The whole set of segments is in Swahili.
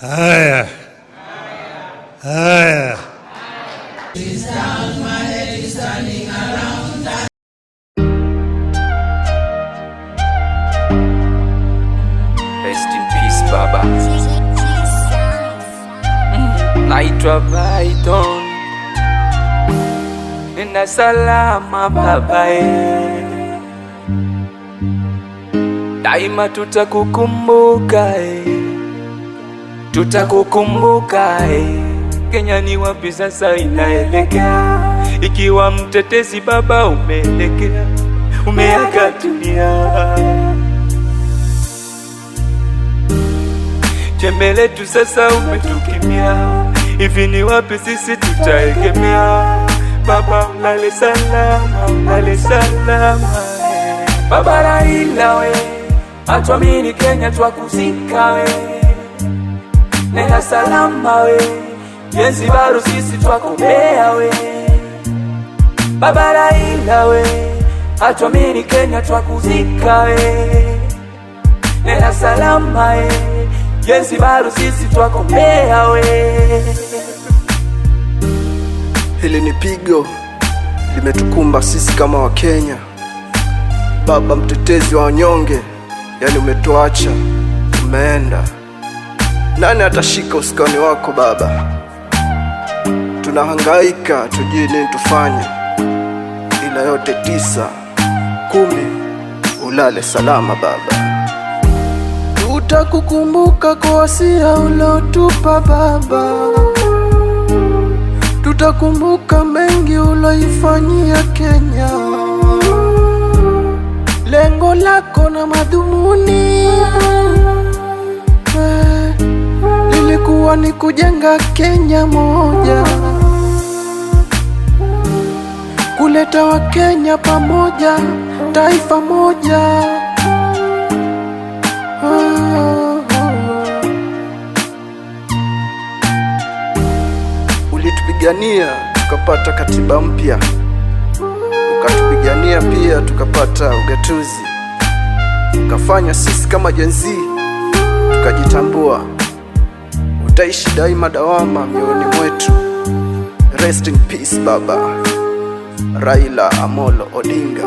Haya. Haya. Rest in peace baba. Naitwa Byton. Nenda salama baba daima tutakukumbuka tutakukumbuka Kenya ni wapi sasa inaelekea? Ikiwa mtetezi baba umeelekea, umeaga dunia. Jembe letu sasa umetukimia, hivi ni wapi sisi tutaegemea? Baba ulale salama, ulale salama. Baba Raila we, atuamini Kenya twakuzika we. Nenda salama we, jenzi bado sisi twakombea we. Baba Raila we, atuamini Kenya twakuzika we. Nenda salama we, jenzi bado sisi twakombea we. Hili ni pigo limetukumba sisi kama Wakenya. Baba mtetezi wa wanyonge, yani umetuacha, umeenda. Nani atashika usukani wako baba? Tunahangaika tujui nini tufanye, ila yote 9, 10, ulale salama baba. Tutakukumbuka kwa wasia ulotupa baba. Tutakumbuka mengi uloifanyia Kenya. Lengo lako na madhumuni lilikuwa ni kujenga Kenya moja, kuleta Wakenya pamoja, taifa moja. Ulitupigania tukapata katiba mpya, ukatupigania pia tukapata ugatuzi, ukafanya sisi kama Gen Z tukajitambua. Utaishi daima dawama mioyoni mwetu. Rest in peace baba Raila Amolo Odinga.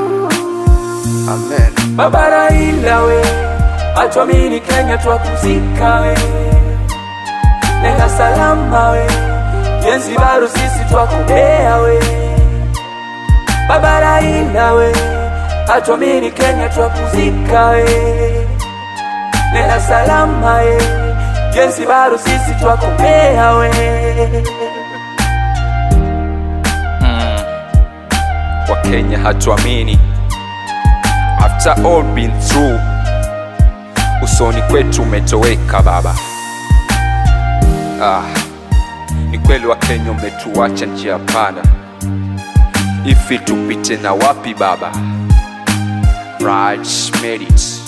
Amen. Baba Raila we, atuamini Kenya twakuzika we. Nenda salama we, jenzi bado sisi twakombea we. Baba Raila we, atuamini Kenya twakuzika we. Nenda salama we, jenzi bado sisi twakombea we. Wakenya hatuamini, after all been through, usoni kwetu umetoweka baba. Ni kweli Wakenya umetuacha njia pana, ifi tupite na wapi baba? Raj made it.